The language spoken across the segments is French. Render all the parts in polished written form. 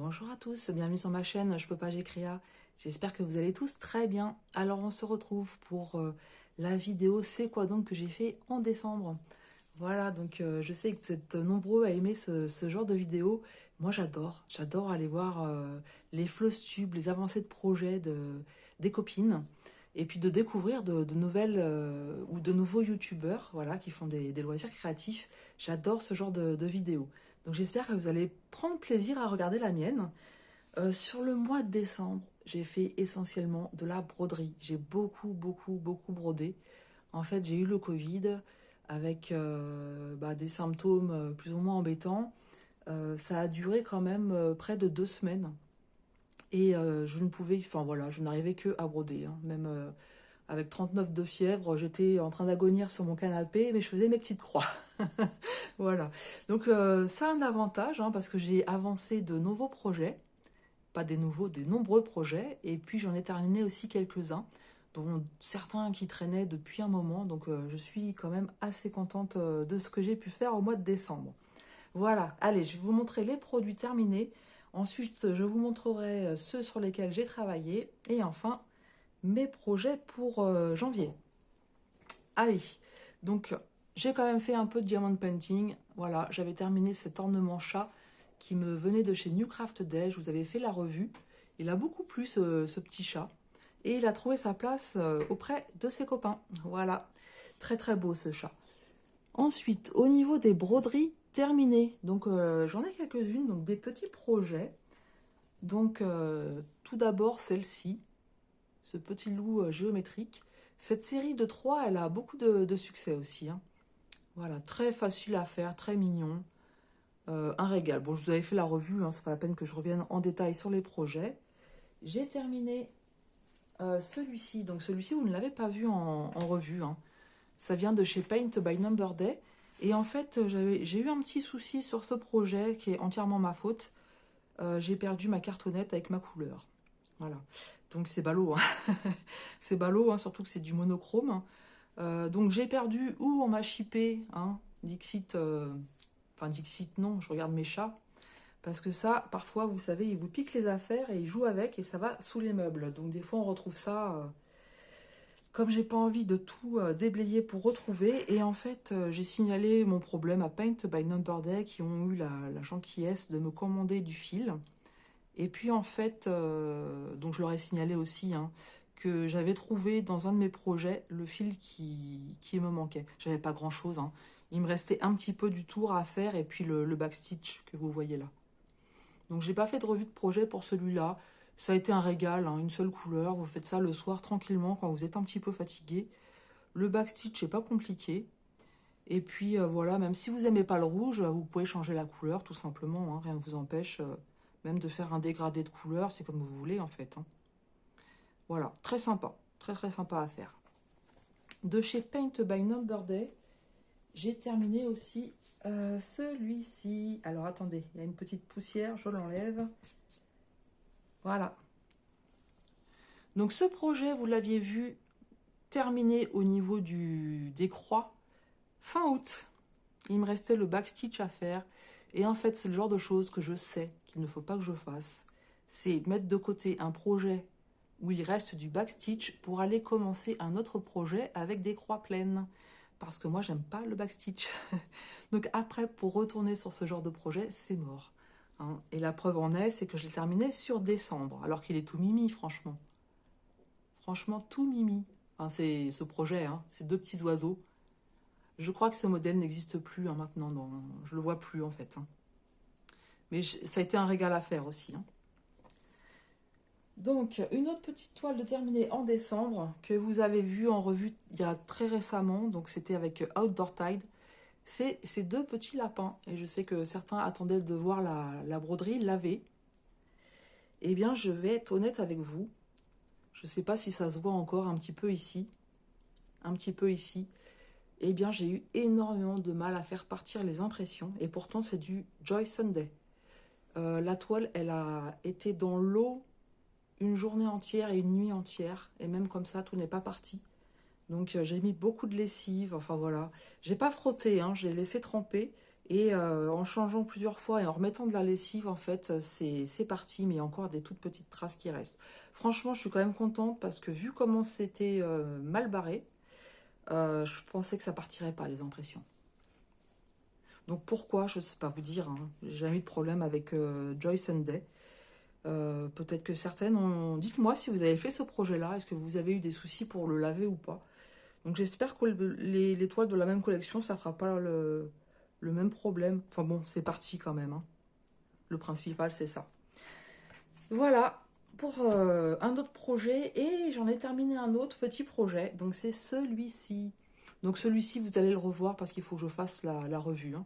Bonjour à tous, bienvenue sur ma chaîne Je peux pas, j'ai créa. J'espère que vous allez tous très bien. Alors on se retrouve pour la vidéo C'est quoi donc que j'ai fait en décembre. Voilà, donc je sais que vous êtes nombreux à aimer ce genre de vidéo. Moi j'adore aller voir les flows tubes, les avancées de projets des copines. Et puis de découvrir de nouvelles ou de nouveaux youtubeurs voilà, qui font des loisirs créatifs. J'adore ce genre de vidéos. Donc j'espère que vous allez prendre plaisir à regarder la mienne. Sur le mois de décembre, j'ai fait essentiellement de la broderie. J'ai beaucoup brodé. En fait, j'ai eu le Covid avec des symptômes plus ou moins embêtants. Ça a duré quand même près de 2 semaines. Et je ne pouvais, enfin voilà, je n'arrivais que à broder. Hein. Même avec 39 de fièvre, j'étais en train d'agonir sur mon canapé, mais je faisais mes petites croix. Voilà. Donc ça a un avantage, hein, parce que j'ai avancé de nouveaux projets. Pas des nouveaux, des nombreux projets. Et puis j'en ai terminé aussi quelques-uns, dont certains qui traînaient depuis un moment. Donc je suis quand même assez contente de ce que j'ai pu faire au mois de décembre. Voilà, allez, je vais vous montrer les produits terminés. Ensuite, je vous montrerai ceux sur lesquels j'ai travaillé. Et enfin, mes projets pour janvier. Allez, donc j'ai quand même fait un peu de diamond painting. Voilà, j'avais terminé cet ornement chat qui me venait de chez New Craft Day. Je vous avais fait la revue. Il a beaucoup plu ce petit chat. Et il a trouvé sa place auprès de ses copains. Voilà, très beau ce chat. Ensuite, au niveau des broderies terminées, donc j'en ai quelques-unes, donc des petits projets. Donc tout d'abord celle-ci, ce petit loup géométrique. Cette série de 3, elle a beaucoup de succès aussi. Hein. Voilà, très facile à faire, très mignon. Un régal. Bon, je vous avais fait la revue, hein, c'est pas la peine que je revienne en détail sur les projets. J'ai terminé celui-ci. Donc celui-ci, vous ne l'avez pas vu en revue. Hein. Ça vient de chez Paint by Number Day. Et en fait, j'ai eu un petit souci sur ce projet qui est entièrement ma faute. J'ai perdu ma cartonnette avec ma couleur. Voilà. Donc c'est ballot. Hein. C'est ballot, hein, surtout que c'est du monochrome. Donc j'ai perdu ou on m'a chippé, hein, Dixit, enfin Dixit non, je regarde mes chats, parce que ça, parfois, vous savez, ils vous piquent les affaires et ils jouent avec et ça va sous les meubles. Donc des fois on retrouve ça, comme j'ai pas envie de tout déblayer pour retrouver, et en fait j'ai signalé mon problème à Paint by Number Day qui ont eu la gentillesse de me commander du fil. Et puis en fait, donc je leur ai signalé aussi hein, que j'avais trouvé dans un de mes projets le fil qui me manquait. J'avais pas grand chose. Hein. Il me restait un petit peu du tour à faire et puis le backstitch que vous voyez là. Donc j'ai pas fait de revue de projet pour celui-là. Ça a été un régal, hein, une seule couleur. Vous faites ça le soir tranquillement quand vous êtes un petit peu fatigué. Le backstitch c'est pas compliqué. Et puis voilà, même si vous n'aimez pas le rouge, vous pouvez changer la couleur tout simplement. Hein, rien ne vous empêche même de faire un dégradé de couleur, c'est comme vous voulez en fait. Hein. Voilà, très sympa, très sympa à faire. De chez Paint by Number Day, j'ai terminé aussi celui-ci. Alors attendez, il y a une petite poussière, je l'enlève. Voilà. Donc ce projet, vous l'aviez vu, terminé au niveau des croix fin août. Il me restait le backstitch à faire. Et en fait, c'est le genre de choses que je sais qu'il ne faut pas que je fasse. C'est mettre de côté un projet où il reste du backstitch pour aller commencer un autre projet avec des croix pleines. Parce que moi, j'aime pas le backstitch. Donc après, pour retourner sur ce genre de projet, c'est mort. Hein. Et la preuve en est, c'est que je l'ai terminé sur décembre, alors qu'il est tout mimi, franchement. Franchement, tout mimi. Enfin, c'est ce projet, hein, ces deux petits oiseaux. Je crois que ce modèle n'existe plus hein, maintenant. Je le vois plus en fait. Hein. Mais ça a été un régal à faire aussi. Hein. Donc, une autre petite toile de terminée en décembre que vous avez vue en revue il y a très récemment. Donc, c'était avec Outdoor Tide. C'est ces deux petits lapins. Et je sais que certains attendaient de voir la broderie lavée. Eh bien, je vais être honnête avec vous. Je ne sais pas si ça se voit encore un petit peu ici. Un petit peu ici. Eh bien, j'ai eu énormément de mal à faire partir les impressions. Et pourtant, c'est du Joy Sunday. La toile, elle a été dans l'eau une journée entière et une nuit entière. Et même comme ça, tout n'est pas parti. Donc, j'ai mis beaucoup de lessive. Enfin, voilà. J'ai pas frotté, hein, je l'ai laissé tremper. Et en changeant plusieurs fois et en remettant de la lessive, en fait, c'est parti, mais il y a encore des toutes petites traces qui restent. Franchement, je suis quand même contente parce que vu comment c'était mal barré, je pensais que ça partirait pas, les impressions. Donc pourquoi, je ne sais pas vous dire, hein. J'ai jamais eu de problème avec Joy Sunday. Peut-être que certaines ont... Dites-moi si vous avez fait ce projet-là, est-ce que vous avez eu des soucis pour le laver ou pas? Donc j'espère que les toiles de la même collection, ça fera pas le même problème. Enfin bon, c'est parti quand même, hein. Le principal, c'est ça. Voilà pour un autre projet. Et j'en ai terminé un autre petit projet. Donc c'est celui-ci. Donc celui-ci, vous allez le revoir parce qu'il faut que je fasse la revue, hein.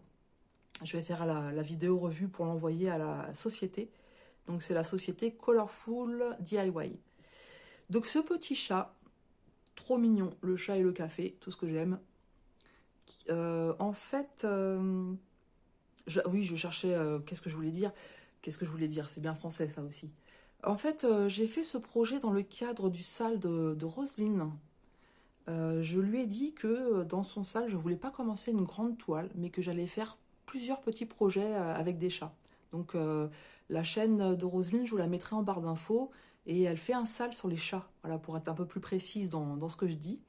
Je vais faire la vidéo revue pour l'envoyer à la société. Donc c'est la société Colorful DIY. Donc ce petit chat, trop mignon, le chat et le café, tout ce que j'aime. En fait, oui, je cherchais, qu'est-ce que je voulais dire? Qu'est-ce que je voulais dire? C'est bien français, ça aussi. En fait, j'ai fait ce projet dans le cadre du salle de Roselyne. Je lui ai dit que dans son salle, je voulais pas commencer une grande toile, mais que j'allais faire plusieurs petits projets avec des chats. Donc la chaîne de Roselyne, je vous la mettrai en barre d'infos, et elle fait un salle sur les chats, voilà, pour être un peu plus précise dans ce que je dis.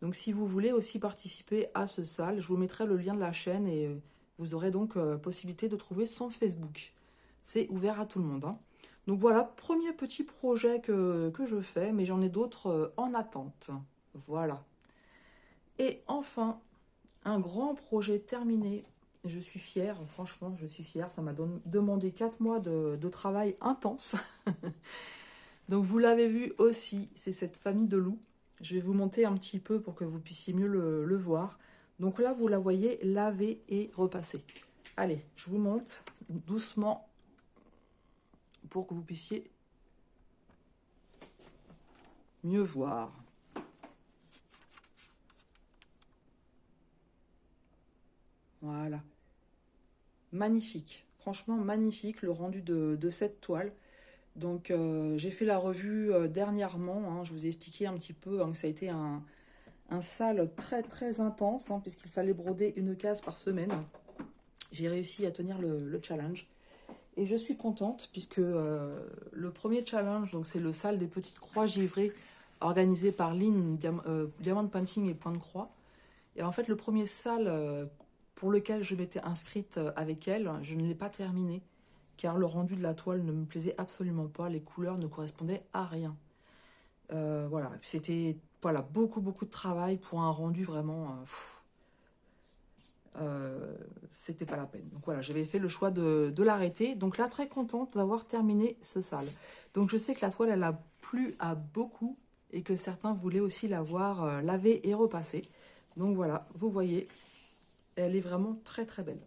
Donc si vous voulez aussi participer à ce salle, je vous mettrai le lien de la chaîne et vous aurez donc possibilité de trouver son Facebook. C'est ouvert à tout le monde, hein. Donc voilà, premier petit projet que je fais, mais j'en ai d'autres en attente. Voilà. Et enfin, un grand projet terminé. Je suis fière, franchement, je suis fière. Ça m'a demandé 4 mois de travail intense. Donc vous l'avez vu aussi, c'est cette famille de loups. Je vais vous monter un petit peu pour que vous puissiez mieux le voir. Donc là, vous la voyez laver et repasser. Allez, je vous monte doucement pour que vous puissiez mieux voir. Voilà. Magnifique. Franchement, magnifique le rendu de cette toile. Donc j'ai fait la revue dernièrement, hein. Je vous ai expliqué un petit peu, hein, que ça a été un sale très très intense, hein, puisqu'il fallait broder une case par semaine. J'ai réussi à tenir le challenge et je suis contente puisque le premier challenge, donc c'est le sale des petites croix givrées organisé par Lynn Diamond Painting et Point de Croix. Et en fait le premier sale pour lequel je m'étais inscrite avec elle, je ne l'ai pas terminé car le rendu de la toile ne me plaisait absolument pas, les couleurs ne correspondaient à rien. Voilà, c'était voilà, beaucoup de travail pour un rendu vraiment... c'était pas la peine. Donc voilà, j'avais fait le choix de l'arrêter. Donc là, très contente d'avoir terminé ce sale. Donc je sais que la toile, elle a plu à beaucoup et que certains voulaient aussi la voir lavée et repassée. Donc voilà, vous voyez, elle est vraiment très très belle.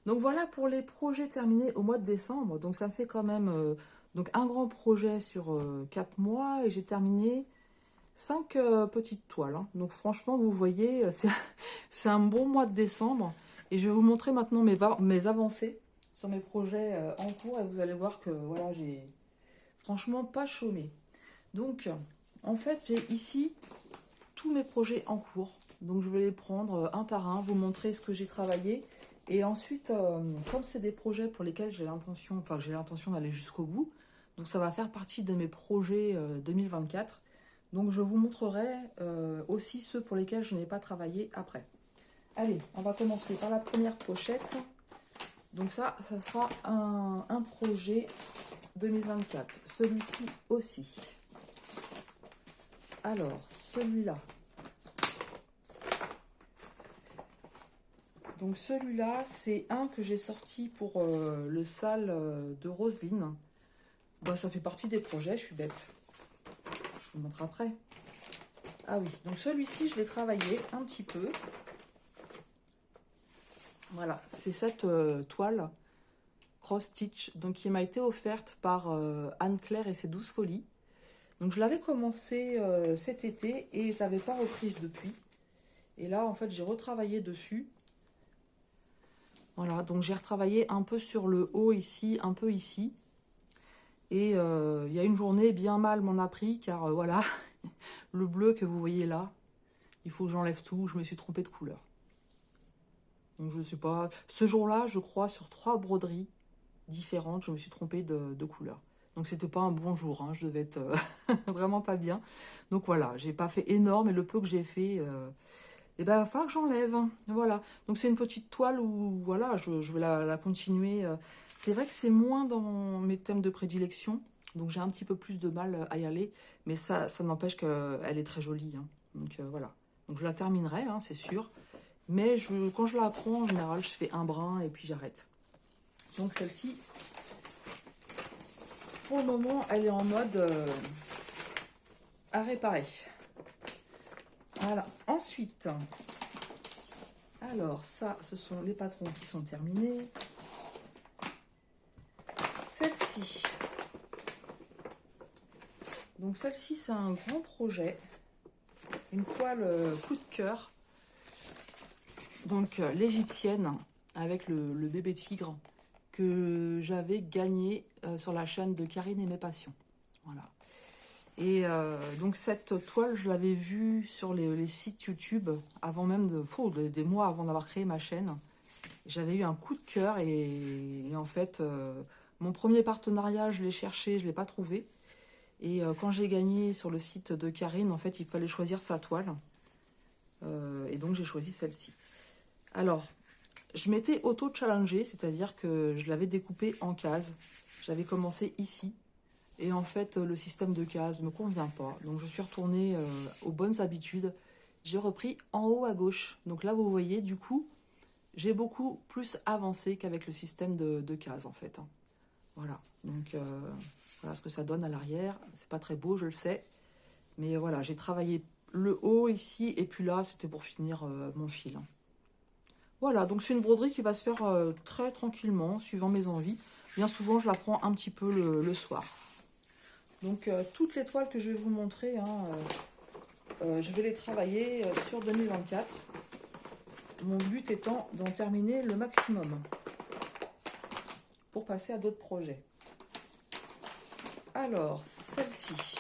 Donc voilà pour les projets terminés au mois de décembre. Donc ça me fait quand même donc un grand projet sur 4 mois et j'ai terminé 5 petites toiles, hein. Donc franchement, vous voyez, c'est un bon mois de décembre. Et je vais vous montrer maintenant mes avancées sur mes projets en cours. Et vous allez voir que voilà, j'ai franchement pas chômé. Donc, en fait, j'ai ici tous mes projets en cours. Donc je vais les prendre un par un, vous montrer ce que j'ai travaillé. Et ensuite, comme c'est des projets pour lesquels j'ai l'intention d'aller jusqu'au bout, donc ça va faire partie de mes projets 2024. Donc je vous montrerai aussi ceux pour lesquels je n'ai pas travaillé après. Allez, on va commencer par la première pochette. Donc ça sera un projet 2024. Celui-ci aussi. Alors, celui-là. Donc celui-là, c'est un que j'ai sorti pour le sale de Roselyne. Bah, ça fait partie des projets, je suis bête. Je vous montre après. Ah oui, donc celui-ci, je l'ai travaillé un petit peu. Voilà, c'est cette toile cross stitch donc qui m'a été offerte par Anne-Claire et ses 12 folies. Donc je l'avais commencé cet été et je l'avais pas reprise depuis. Et là, en fait, j'ai retravaillé dessus. Voilà, donc j'ai retravaillé un peu sur le haut ici, un peu ici. Et il y a une journée, bien mal m'en a pris, car voilà, le bleu que vous voyez là, il faut que j'enlève tout, je me suis trompée de couleur. Donc je ne sais pas. Ce jour-là, je crois, sur 3 broderies différentes, je me suis trompée de couleur. Donc c'était pas un bon jour, hein, je devais être vraiment pas bien. Donc voilà, j'ai pas fait énorme, et le peu que j'ai fait, et ben il va falloir que j'enlève. Voilà. Donc c'est une petite toile où voilà, je vais la continuer. C'est vrai que c'est moins dans mes thèmes de prédilection, donc j'ai un petit peu plus de mal à y aller, mais ça n'empêche qu'elle est très jolie, hein. Donc voilà. Donc je la terminerai, hein, c'est sûr. Mais quand je la prends, en général, je fais un brin et puis j'arrête. Donc celle-ci, pour le moment, elle est en mode à réparer. Voilà. Ensuite, alors ça, ce sont les patrons qui sont terminés. Celle-ci. Donc celle-ci, c'est un grand projet. Une toile coup de cœur. Donc l'égyptienne avec le bébé tigre que j'avais gagné sur la chaîne de Karine et mes passions. Voilà. Et donc cette toile, je l'avais vue sur les sites YouTube avant même des mois avant d'avoir créé ma chaîne. J'avais eu un coup de cœur et en fait, mon premier partenariat, je l'ai cherché, je ne l'ai pas trouvé. Et quand j'ai gagné sur le site de Karine, en fait, il fallait choisir sa toile. Et donc j'ai choisi celle-ci. Alors, je m'étais auto-challengée, c'est-à-dire que je l'avais découpée en cases. J'avais commencé ici. Et en fait, le système de cases ne me convient pas. Donc, je suis retournée aux bonnes habitudes. J'ai repris en haut à gauche. Donc là, vous voyez, du coup, j'ai beaucoup plus avancé qu'avec le système de cases, en fait, hein. Voilà. Donc, voilà ce que ça donne à l'arrière. C'est pas très beau, je le sais. Mais voilà, j'ai travaillé le haut ici. Et puis là, c'était pour finir mon fil, hein. Voilà, donc c'est une broderie qui va se faire très tranquillement, suivant mes envies. Bien souvent, je la prends un petit peu le soir. Donc, toutes les toiles que je vais vous montrer, hein, je vais les travailler sur 2024. Mon but étant d'en terminer le maximum pour passer à d'autres projets. Alors, celle-ci.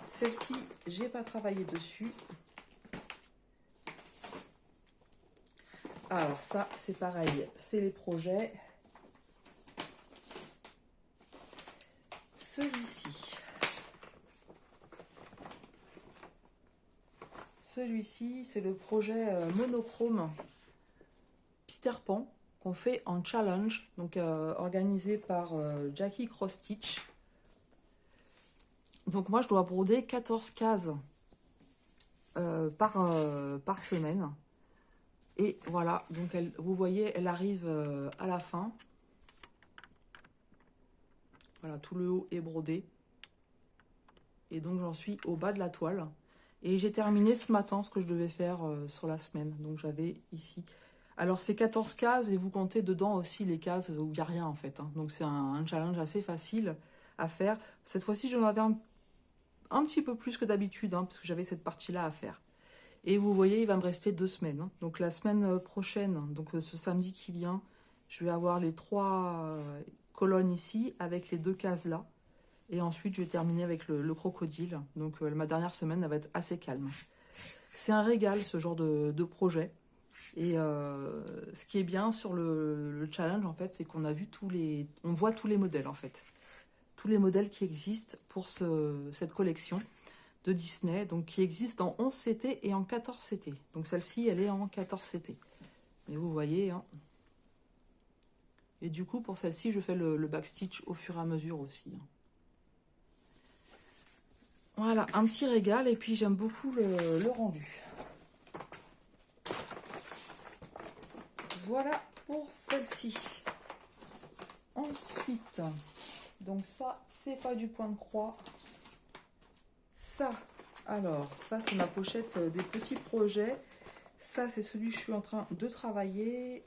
Celle-ci, j'ai pas travaillé dessus. Alors ça, c'est pareil, c'est les projets. Celui-ci. Celui-ci, c'est le projet monochrome Peter Pan qu'on fait en challenge, donc organisé par Jackie Cross Stitch. Donc moi, je dois broder 14 cases par semaine. Et voilà, donc vous voyez, elle arrive à la fin. Voilà, tout le haut est brodé. Et donc j'en suis au bas de la toile. Et j'ai terminé ce matin ce que je devais faire sur la semaine. Donc j'avais ici. Alors c'est 14 cases et vous comptez dedans aussi les cases où il n'y a rien en fait, hein. Donc c'est un challenge assez facile à faire. Cette fois-ci, j'en avais un petit peu plus que d'habitude, hein, parce que j'avais cette partie-là à faire. Et vous voyez, il va me rester 2 semaines, hein. Donc la semaine prochaine, donc ce samedi qui vient, je vais avoir les 3 colonnes ici avec les 2 cases là. Et ensuite, je vais terminer avec le crocodile. Donc ma dernière semaine, elle va être assez calme. C'est un régal ce genre de projet. Et ce qui est bien sur le challenge, en fait, c'est qu'on a vu on voit tous les modèles, en fait. Tous les modèles qui existent pour cette collection de Disney, donc qui existe en 11 CT et en 14 CT. Donc celle-ci, elle est en 14 CT. Mais vous voyez, hein. Et du coup, pour celle-ci, je fais le backstitch au fur et à mesure aussi, hein. Voilà, un petit régal, et puis j'aime beaucoup le rendu. Voilà pour celle-ci. Ensuite, donc ça, c'est pas du point de croix. Ça, alors, ça, c'est ma pochette des petits projets. Ça, c'est celui que je suis en train de travailler,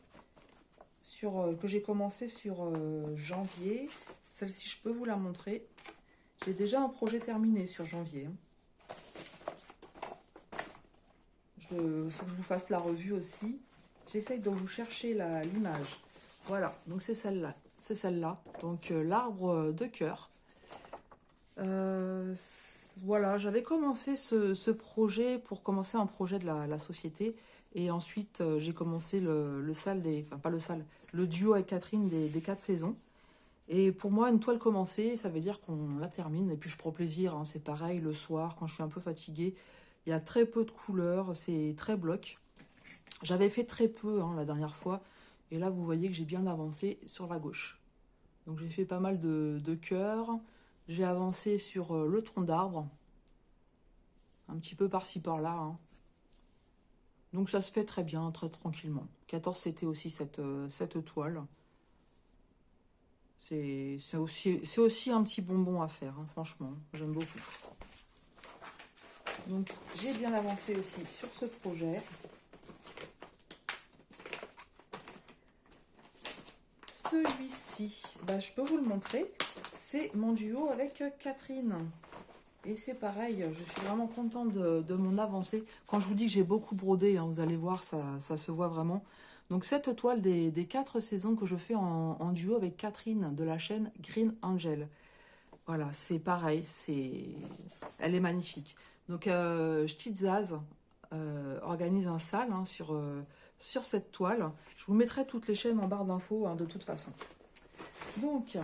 que j'ai commencé sur janvier. Celle-ci, je peux vous la montrer. J'ai déjà un projet terminé sur janvier. Faut que je vous fasse la revue aussi. J'essaye de vous chercher l'image. Voilà, donc c'est celle-là. C'est celle-là. Donc l'arbre de cœur. Voilà, j'avais commencé ce projet pour commencer un projet de la société. Et ensuite, j'ai commencé le sale enfin pas le sale, le duo avec Catherine des 4 saisons. Et pour moi, une toile commencée, ça veut dire qu'on la termine. Et puis je prends plaisir, hein, c'est pareil, le soir, quand je suis un peu fatiguée, il y a très peu de couleurs, c'est très bloc. J'avais fait très peu hein, la dernière fois. Et là, vous voyez que j'ai bien avancé sur la gauche. Donc j'ai fait pas mal de cœurs. J'ai avancé sur le tronc d'arbre. Un petit peu par-ci par-là. Hein. Donc ça se fait très bien, très tranquillement. 14, c'était aussi cette toile. C'est aussi un petit bonbon à faire, hein, franchement. J'aime beaucoup. Donc j'ai bien avancé aussi sur ce projet. Celui-ci, bah, je peux vous le montrer. C'est mon duo avec Catherine. Et c'est pareil, je suis vraiment contente de mon avancée. Quand je vous dis que j'ai beaucoup brodé, hein, vous allez voir, ça se voit vraiment. Donc cette toile des 4 saisons que je fais en duo avec Catherine de la chaîne Green Angel. Voilà, c'est pareil, elle est magnifique. Donc Ch'tizaz organise un sale hein, sur cette toile. Je vous mettrai toutes les chaînes en barre d'infos hein, de toute façon. Donc,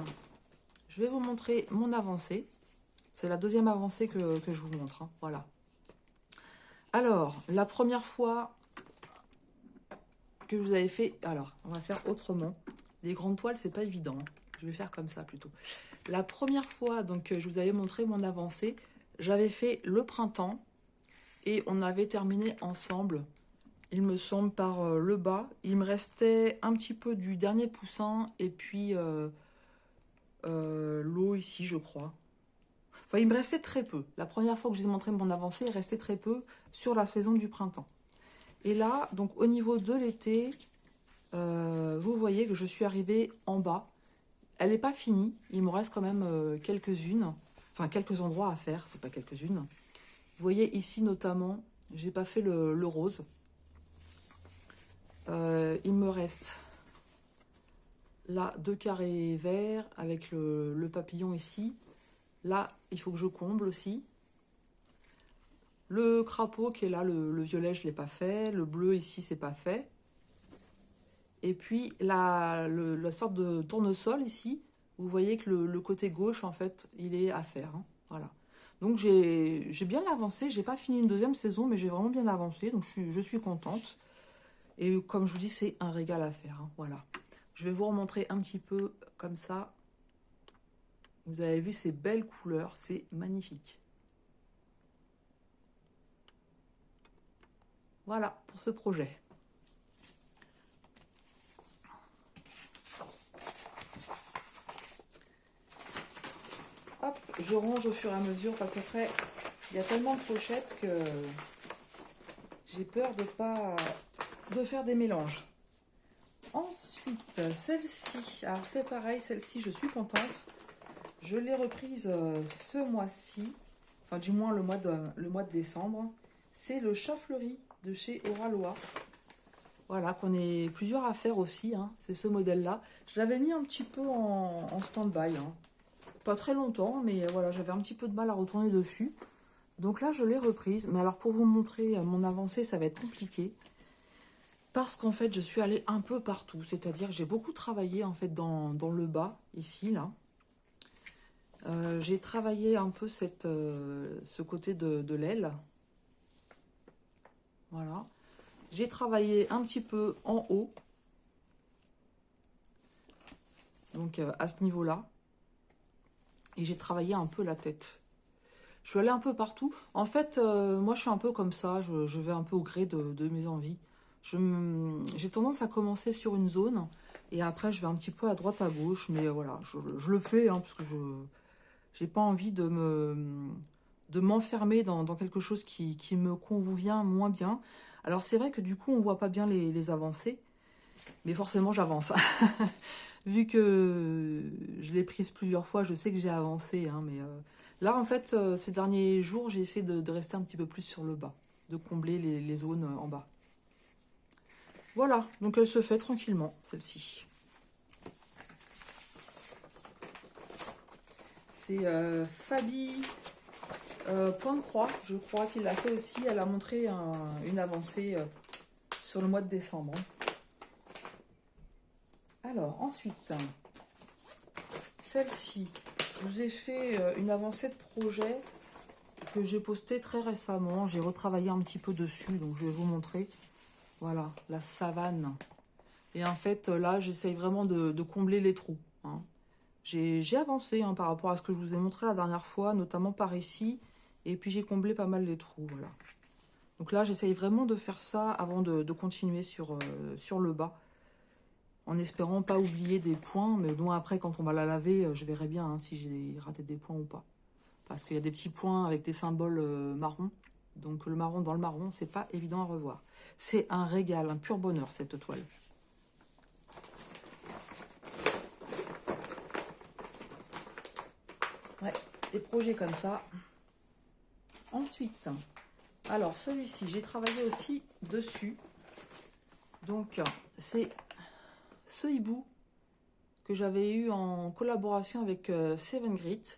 je vais vous montrer mon avancée. C'est la deuxième avancée que je vous montre. Hein. Voilà. Alors, la première fois que vous avez fait... Alors, on va faire autrement. Les grandes toiles, c'est pas évident. Hein. Je vais faire comme ça plutôt. La première fois, donc, je vous avais montré mon avancée. J'avais fait le printemps. Et on avait terminé ensemble, il me semble, par le bas. Il me restait un petit peu du dernier poussin. Et puis, l'eau ici, je crois. Enfin, il me restait très peu. La première fois que je vous ai montré mon avancée, il restait très peu sur la saison du printemps. Et là, donc au niveau de l'été, vous voyez que je suis arrivée en bas. Elle n'est pas finie. Il me reste quand même quelques-unes. Enfin, quelques endroits à faire. C'est pas quelques-unes. Vous voyez ici notamment, j'ai pas fait le rose. Il me reste là 2 carrés verts avec le papillon ici. Là, il faut que je comble aussi. Le crapaud qui est là, le violet, je ne l'ai pas fait. Le bleu ici, c'est pas fait. Et puis, la sorte de tournesol ici, vous voyez que le côté gauche, en fait, il est à faire. Hein. Voilà. Donc, j'ai bien avancé. Je n'ai pas fini une deuxième saison, mais j'ai vraiment bien avancé. Donc, je suis contente. Et comme je vous dis, c'est un régal à faire. Hein. Voilà. Je vais vous remontrer un petit peu comme ça. Vous avez vu ces belles couleurs, c'est magnifique. Voilà pour ce projet. Hop, je range au fur et à mesure parce qu'après, il y a tellement de pochettes que j'ai peur de faire des mélanges. Ensuite, celle-ci, alors c'est pareil, celle-ci, je suis contente. Je l'ai reprise ce mois-ci, enfin du moins le mois de décembre. C'est le chat fleuri de chez Oraloa. Voilà, qu'on est plusieurs à faire aussi, hein, c'est ce modèle-là. Je l'avais mis un petit peu en stand-by, hein. Pas très longtemps, mais voilà, j'avais un petit peu de mal à retourner dessus. Donc là, je l'ai reprise. Mais alors, pour vous montrer mon avancée, ça va être compliqué. Parce qu'en fait, je suis allée un peu partout. C'est-à-dire que j'ai beaucoup travaillé, en fait, dans le bas, ici, là. J'ai travaillé un peu ce côté de l'aile. Voilà. J'ai travaillé un petit peu en haut. Donc, à ce niveau-là. Et j'ai travaillé un peu la tête. Je suis allée un peu partout. En fait, moi, je suis un peu comme ça. Je vais un peu au gré de mes envies. J'ai tendance à commencer sur une zone. Et après, je vais un petit peu à droite, à gauche. Mais voilà, je le fais. Hein, parce que je n'ai pas envie de m'enfermer dans quelque chose qui me convient moins bien. Alors, c'est vrai que du coup, on ne voit pas bien les avancées. Mais forcément, j'avance. Vu que je l'ai prise plusieurs fois, je sais que j'ai avancé. Hein, mais là, en fait, ces derniers jours, j'ai essayé de rester un petit peu plus sur le bas. De combler les zones en bas. Voilà, donc elle se fait tranquillement, celle-ci. C'est Fabi Point de Croix, je crois qu'il l'a fait aussi. Elle a montré une avancée sur le mois de décembre. Alors, ensuite, celle-ci, je vous ai fait une avancée de projet que j'ai posté très récemment. J'ai retravaillé un petit peu dessus, donc je vais vous montrer. Voilà, la savane. Et en fait, là, j'essaye vraiment de combler les trous. Hein. J'ai avancé hein, par rapport à ce que je vous ai montré la dernière fois, notamment par ici. Et puis, j'ai comblé pas mal les trous, voilà. Donc là, j'essaye vraiment de faire ça avant de continuer sur le bas. En espérant pas oublier des points. Mais bon, après, quand on va la laver, je verrai bien hein, si j'ai raté des points ou pas. Parce qu'il y a des petits points avec des symboles marron. Donc le marron dans le marron, c'est pas évident à revoir. C'est un régal, un pur bonheur, cette toile. Ouais, des projets comme ça. Ensuite, alors celui-ci, j'ai travaillé aussi dessus. Donc, c'est ce hibou que j'avais eu en collaboration avec Seven Grit.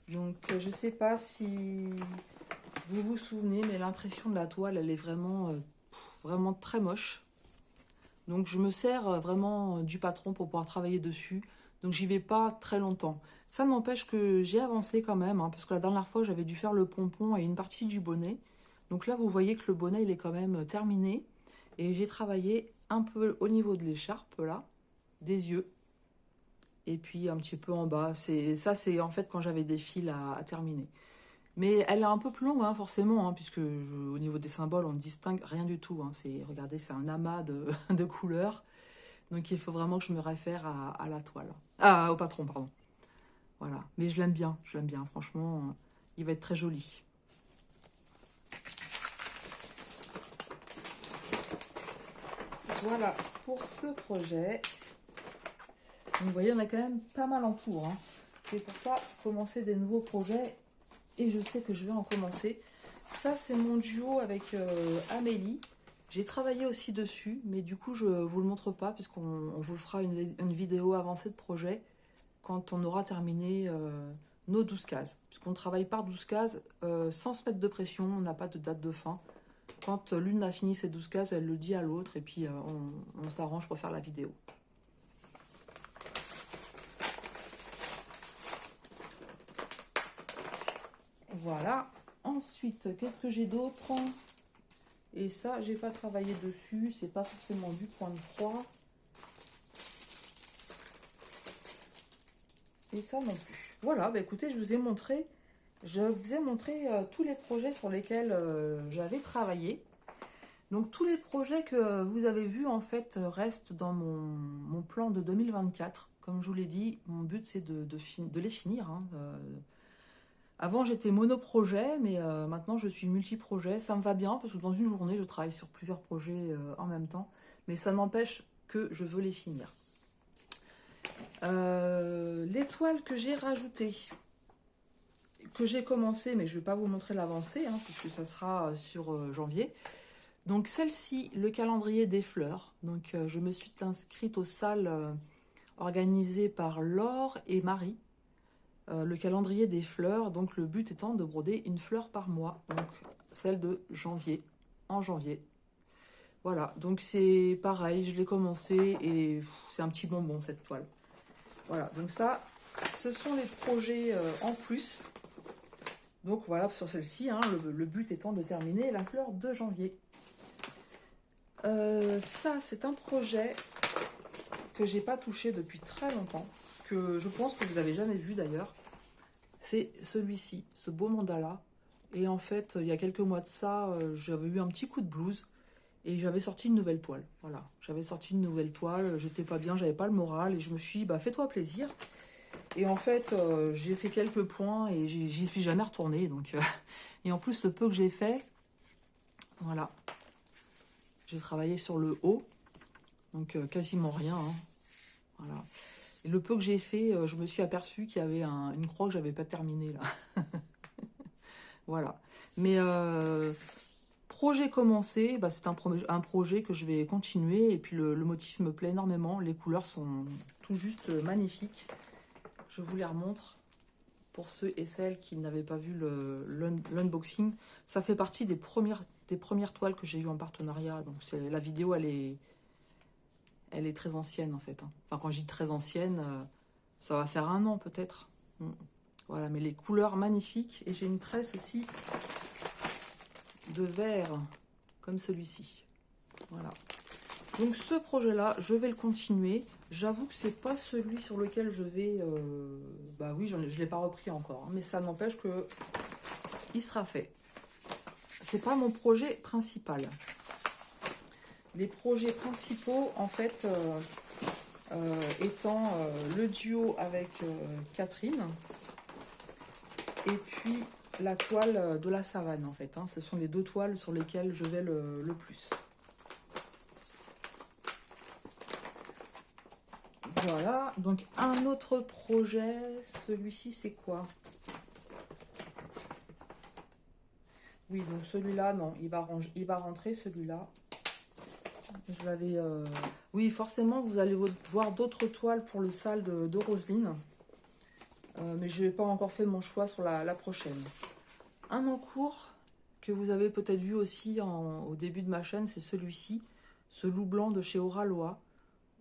Donc, je ne sais pas si vous vous souvenez, mais l'impression de la toile, elle est vraiment très moche. Donc, je me sers vraiment du patron pour pouvoir travailler dessus. Donc, j'y vais pas très longtemps. Ça n'empêche que j'ai avancé quand même, hein, parce que la dernière fois, j'avais dû faire le pompon et une partie du bonnet. Donc là, vous voyez que le bonnet, il est quand même terminé. Et j'ai travaillé un peu au niveau de l'écharpe, là, des yeux. Et puis un petit peu en bas. Ça, c'est en fait quand j'avais des fils à terminer. Mais elle est un peu plus longue, hein, forcément, hein, puisque au niveau des symboles, on ne distingue rien du tout. Hein. Regardez, c'est un amas de couleurs. Donc il faut vraiment que je me réfère à la toile. Ah, au patron, pardon. Voilà. Mais je l'aime bien, franchement, il va être très joli. Voilà pour ce projet. Donc, vous voyez, on a quand même pas mal en cours. Hein. C'est pour ça, commencer des nouveaux projets. Et je sais que je vais en commencer. Ça, c'est mon duo avec Amélie. J'ai travaillé aussi dessus, mais du coup, je ne vous le montre pas, puisqu'on vous fera une vidéo avancée de projet quand on aura terminé nos 12 cases. Puisqu'on travaille par 12 cases sans se mettre de pression, on n'a pas de date de fin. Quand l'une a fini ses 12 cases, elle le dit à l'autre, et puis on s'arrange pour faire la vidéo. Voilà. Ensuite, qu'est-ce que j'ai d'autre? Et ça, j'ai pas travaillé dessus. C'est pas forcément du point de croix. Et ça non plus. Voilà, bah écoutez, je vous ai montré tous les projets sur lesquels j'avais travaillé. Donc tous les projets que vous avez vus en fait restent dans mon plan de 2024. Comme je vous l'ai dit, mon but c'est de les finir. Hein. Avant j'étais monoprojet, mais maintenant je suis multi-projet. Ça me va bien parce que dans une journée je travaille sur plusieurs projets en même temps. Mais ça n'empêche que je veux les finir. L'étoile que j'ai rajoutée, que j'ai commencé, mais je ne vais pas vous montrer l'avancée, hein, puisque ça sera sur janvier. Donc celle-ci, le calendrier des fleurs. Donc je me suis inscrite aux salles organisées par Laure et Marie. Le calendrier des fleurs, donc le but étant de broder une fleur par mois. Donc celle de janvier, en janvier. Voilà, donc c'est pareil, je l'ai commencé et c'est un petit bonbon cette toile. Voilà, donc ça, ce sont les projets en plus. Donc voilà, sur celle-ci, hein, le but étant de terminer la fleur de janvier. Ça, c'est un projet que j'ai pas touché depuis très longtemps, que je pense que vous n'avez jamais vu d'ailleurs. C'est celui-ci, ce beau mandala. Et en fait, il y a quelques mois de ça, j'avais eu un petit coup de blues et j'avais sorti une nouvelle toile. Voilà, j'avais sorti une nouvelle toile, j'étais pas bien, j'avais pas le moral et je me suis dit, bah fais-toi plaisir. Et en fait, j'ai fait quelques points et j'y suis jamais retournée. Donc, et en plus, le peu que j'ai fait, voilà, j'ai travaillé sur le haut, donc quasiment rien. Hein, voilà. Et le peu que j'ai fait, je me suis aperçue qu'il y avait une croix que j'avais pas terminée là. Voilà. Mais projet commencé, bah, c'est un projet que je vais continuer. Et puis le motif me plaît énormément. Les couleurs sont tout juste magnifiques. Je vous les remontre. pour ceux et celles qui n'avaient pas vu l'unboxing. Ça fait partie des premières toiles que j'ai eues en partenariat. Donc la vidéo, elle est très ancienne en fait. Hein. Enfin, quand je dis très ancienne, ça va faire 1 an peut-être. Voilà, mais les couleurs magnifiques. Et j'ai une tresse aussi de vert, comme celui-ci. Voilà. Donc ce projet-là, je vais le continuer. J'avoue que c'est pas celui sur lequel je vais... bah oui, je ne l'ai pas repris encore. Hein, mais ça n'empêche que il sera fait. C'est pas mon projet principal. Les projets principaux, en fait, étant le duo avec Catherine. Et puis la toile de la savane, en fait. Hein. Ce sont les 2 toiles sur lesquelles je vais le plus. Voilà, donc un autre projet, celui-ci c'est quoi? Oui, donc celui-là, non, il va rentrer celui-là. Je l'avais... Oui, forcément, vous allez voir d'autres toiles pour le sale de Roselyne. Mais je n'ai pas encore fait mon choix sur la prochaine. Un en cours que vous avez peut-être vu aussi au début de ma chaîne, c'est celui-ci, ce loup blanc de chez Oraloa.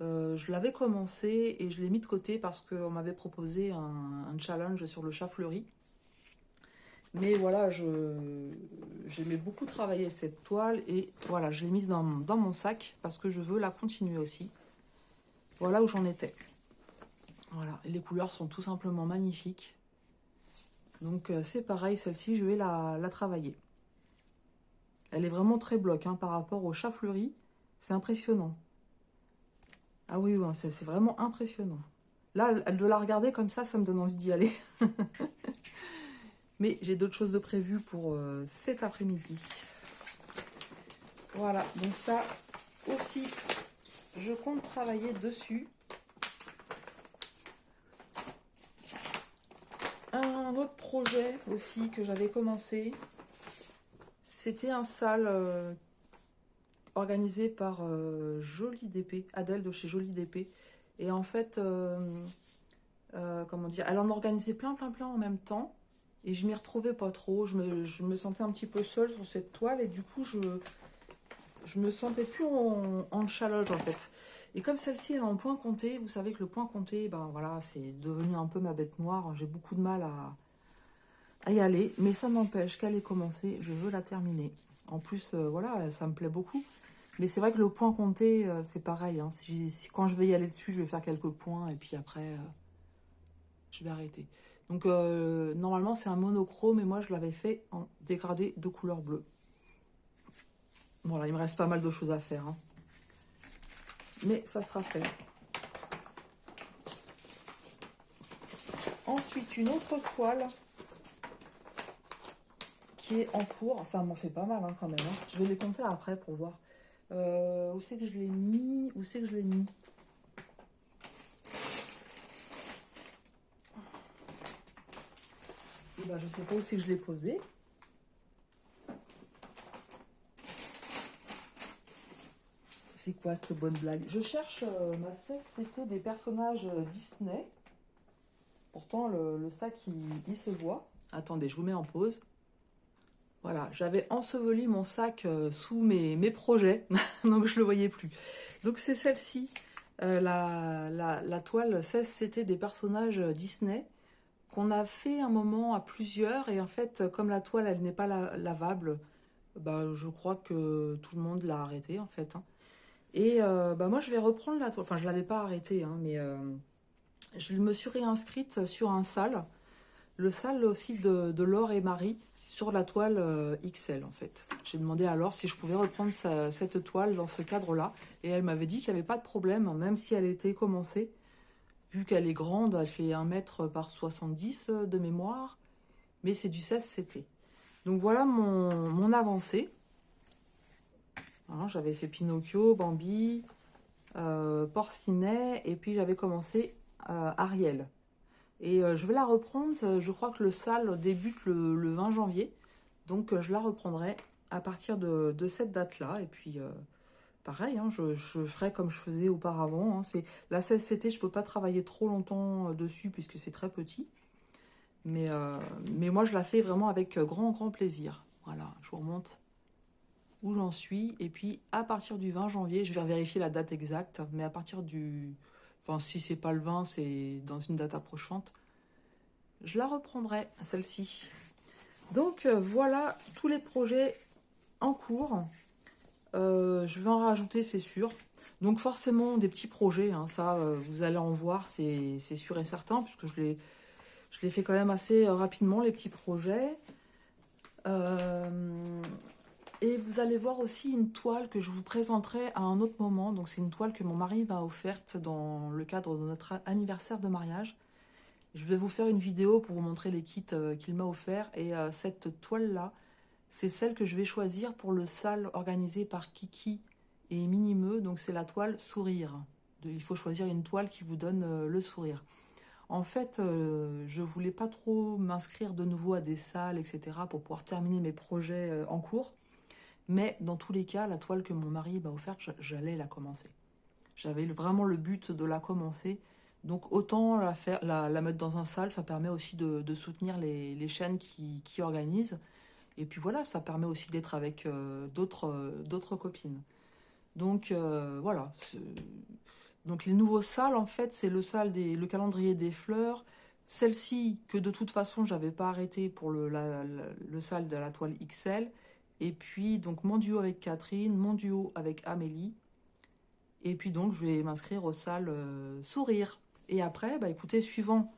Je l'avais commencé et je l'ai mis de côté parce qu'on m'avait proposé un challenge sur le chat fleuri. Mais voilà, j'aimais beaucoup travailler cette toile et voilà, je l'ai mise dans mon sac parce que je veux la continuer aussi. Voilà où j'en étais. Voilà, et les couleurs sont tout simplement magnifiques. Donc c'est pareil, celle-ci, je vais la travailler. Elle est vraiment très bloc hein, par rapport au chat fleuri. C'est impressionnant. Ah oui, ouais, c'est vraiment impressionnant. Là, de la regarder comme ça me donne envie d'y aller. Mais j'ai d'autres choses de prévues pour cet après-midi. Voilà, donc ça aussi, je compte travailler dessus. Un autre projet aussi que j'avais commencé, c'était un sale organisé par Jolie d'épée, Adèle de chez Jolie d'épée. Et en fait, comment dire, elle en organisait plein en même temps. Et je m'y retrouvais pas trop. Je me sentais un petit peu seule sur cette toile. Et du coup, je me sentais plus en challenge en fait. Et comme celle-ci, elle est en point compté, vous savez que le point compté, ben voilà, c'est devenu un peu ma bête noire. J'ai beaucoup de mal à y aller. Mais ça n'empêche qu'elle est commencée. Je veux la terminer. En plus, voilà, ça me plaît beaucoup. Mais c'est vrai que le point compté, c'est pareil. Hein. Quand je vais y aller dessus, je vais faire quelques points. Et puis après, je vais arrêter. Donc, normalement, c'est un monochrome. Et moi, je l'avais fait en dégradé de couleur bleue. Voilà, il me reste pas mal de choses à faire. Hein. Mais ça sera fait. Ensuite, une autre toile qui est en cours. Ça m'en fait pas mal hein, quand même. Hein. Je vais les compter après pour voir. Où c'est que je l'ai mis? Où c'est que je l'ai mis? Et ben, je sais pas où c'est que je l'ai posé. C'est quoi cette bonne blague? Je cherche ma cesse, c'était des personnages Disney. Pourtant, le sac, il se voit. Attendez, je vous mets en pause. Voilà, j'avais enseveli mon sac sous mes projets, donc je ne le voyais plus. Donc c'est celle-ci, la toile 16, c'était des personnages Disney qu'on a fait un moment à plusieurs. Et en fait, comme la toile, elle n'est pas lavable, bah, je crois que tout le monde l'a arrêté en fait. Hein. Et bah, moi, je vais reprendre la toile. Enfin, je ne l'avais pas arrêtée, hein, mais je me suis réinscrite sur un sale. Le sale aussi de Laure et Marie sur la toile XL, en fait. J'ai demandé à Laure si je pouvais reprendre cette toile dans ce cadre-là. Et elle m'avait dit qu'il n'y avait pas de problème, même si elle était commencée. Vu qu'elle est grande, elle fait 1 mètre par 70 de mémoire. Mais c'est du 16 CT. Donc voilà mon avancée. Voilà, j'avais fait Pinocchio, Bambi, Porcinet, et puis j'avais commencé Ariel. Et je vais la reprendre, je crois que le sale débute le 20 janvier, donc je la reprendrai à partir de cette date-là. Et puis pareil, hein, je ferai comme je faisais auparavant. Hein, la 16CT, je ne peux pas travailler trop longtemps dessus puisque c'est très petit. Mais moi, je la fais vraiment avec grand plaisir. Voilà, je vous remonte où j'en suis. Et puis, à partir du 20 janvier, je vais vérifier la date exacte, mais à partir du... Enfin, si c'est pas le 20, c'est dans une date approchante. Je la reprendrai, celle-ci. Donc, voilà tous les projets en cours. Je vais en rajouter, c'est sûr. Donc, forcément, des petits projets, hein, ça, vous allez en voir, c'est sûr et certain, puisque je les fais quand même assez rapidement, les petits projets. Et vous allez voir aussi une toile que je vous présenterai à un autre moment. Donc c'est une toile que mon mari m'a offerte dans le cadre de notre anniversaire de mariage. Je vais vous faire une vidéo pour vous montrer les kits qu'il m'a offert. Et cette toile-là, c'est celle que je vais choisir pour le sale organisé par Kiki et Minimeux. Donc c'est la toile sourire. Il faut choisir une toile qui vous donne le sourire. En fait, je voulais pas trop m'inscrire de nouveau à des salles, etc. pour pouvoir terminer mes projets en cours. Mais dans tous les cas, la toile que mon mari m'a offerte, j'allais la commencer. J'avais vraiment le but de la commencer. Donc autant la mettre dans un salle, ça permet aussi de soutenir les chaînes qui organisent. Et puis voilà, ça permet aussi d'être avec d'autres copines. Donc voilà. Donc les nouveaux salles, en fait, c'est le calendrier des fleurs. Celle-ci, que de toute façon, j'avais pas arrêté pour le salle de la toile XL. Et puis, donc, mon duo avec Catherine, mon duo avec Amélie. Et puis, donc, je vais m'inscrire aux salles Sourire. Et après, bah, écoutez, suivant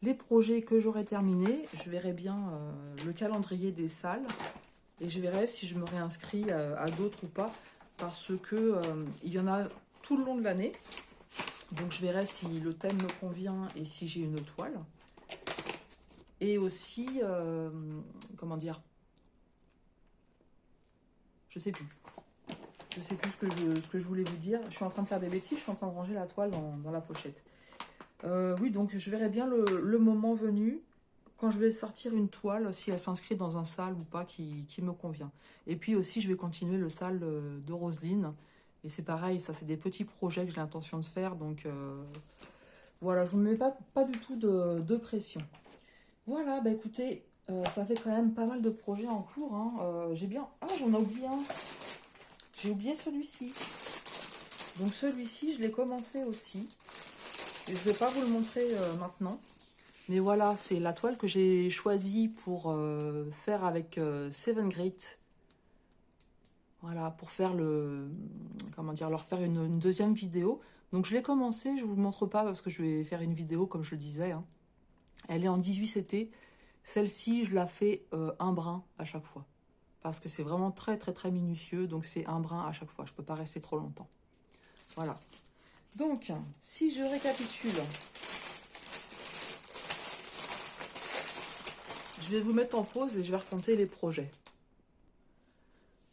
les projets que j'aurai terminés, je verrai bien le calendrier des salles. Et je verrai si je me réinscris à d'autres ou pas. Parce que il y en a tout le long de l'année. Donc, je verrai si le thème me convient et si j'ai une toile. Et aussi, comment dire, je sais plus. Je sais plus ce que je voulais vous dire. Je suis en train de faire des bêtises, je suis en train de ranger la toile dans la pochette. Oui, donc je verrai bien le moment venu, quand je vais sortir une toile, si elle s'inscrit dans un salle ou pas qui me convient. Et puis aussi, je vais continuer le salle de Roselyne. Et c'est pareil, ça c'est des petits projets que j'ai l'intention de faire. Donc voilà, je ne me mets pas du tout de pression. Voilà, bah écoutez, ça fait quand même pas mal de projets en cours. Hein. J'ai bien... Ah, j'en ai oublié un. J'ai oublié celui-ci. Donc celui-ci, je l'ai commencé aussi. Et je ne vais pas vous le montrer maintenant. Mais voilà, c'est la toile que j'ai choisie pour faire avec Seven Grit. Voilà, pour faire comment dire, leur faire une deuxième vidéo. Donc je l'ai commencé, je ne vous le montre pas parce que je vais faire une vidéo comme je le disais. Hein. Elle est en 18 CT. Celle-ci, je la fais un brin à chaque fois. Parce que c'est vraiment très minutieux. Donc c'est un brin à chaque fois. Je ne peux pas rester trop longtemps. Voilà. Donc, si je récapitule, je vais vous mettre en pause et je vais raconter les projets.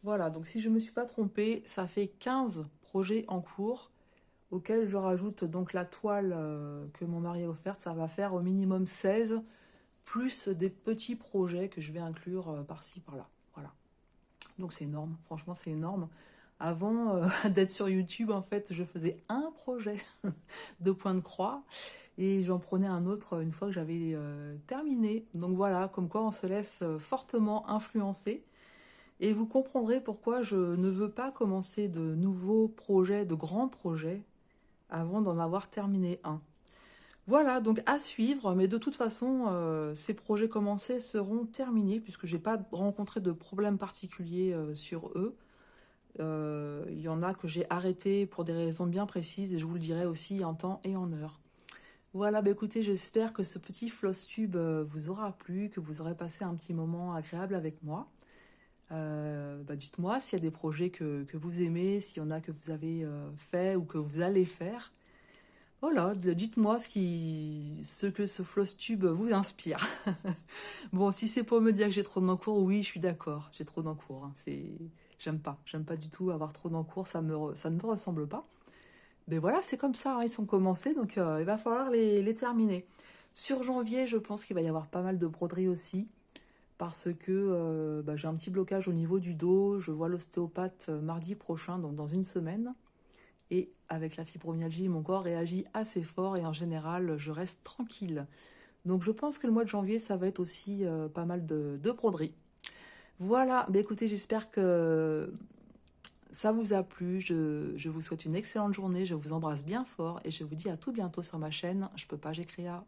Voilà, donc si je ne me suis pas trompée, ça fait 15 projets en cours auxquels je rajoute donc la toile que mon mari a offerte. Ça va faire au minimum 16, plus des petits projets que je vais inclure par-ci, par-là. Voilà. Donc c'est énorme, franchement c'est énorme. Avant d'être sur YouTube, en fait, je faisais un projet de point de croix et j'en prenais un autre une fois que j'avais terminé. Donc voilà, comme quoi on se laisse fortement influencer. Et vous comprendrez pourquoi je ne veux pas commencer de nouveaux projets, de grands projets, avant d'en avoir terminé un. Voilà, donc à suivre, mais de toute façon, ces projets commencés seront terminés, puisque je n'ai pas rencontré de problème particulier sur eux. Il y en a que j'ai arrêté pour des raisons bien précises, et je vous le dirai aussi en temps et en heure. Voilà, bah écoutez, j'espère que ce petit floss tube vous aura plu, que vous aurez passé un petit moment agréable avec moi. Dites-moi s'il y a des projets que vous aimez, s'il y en a que vous avez fait ou que vous allez faire. Voilà, dites-moi ce que ce floss tube vous inspire. Bon, si c'est pour me dire que j'ai trop d'encours, oui, je suis d'accord, j'ai trop d'encours. Hein, j'aime pas du tout avoir trop d'encours, ça ne me ressemble pas. Mais voilà, c'est comme ça, hein, ils sont commencés, donc il va falloir les terminer. Sur janvier, je pense qu'il va y avoir pas mal de broderies aussi, parce que j'ai un petit blocage au niveau du dos. Je vois l'ostéopathe mardi prochain, donc dans une semaine. Et avec la fibromyalgie, mon corps réagit assez fort et en général, je reste tranquille. Donc je pense que le mois de janvier, ça va être aussi pas mal de broderie. Voilà, bah écoutez, j'espère que ça vous a plu. Je vous souhaite une excellente journée, je vous embrasse bien fort et je vous dis à tout bientôt sur ma chaîne. Je peux pas, j'ai créa.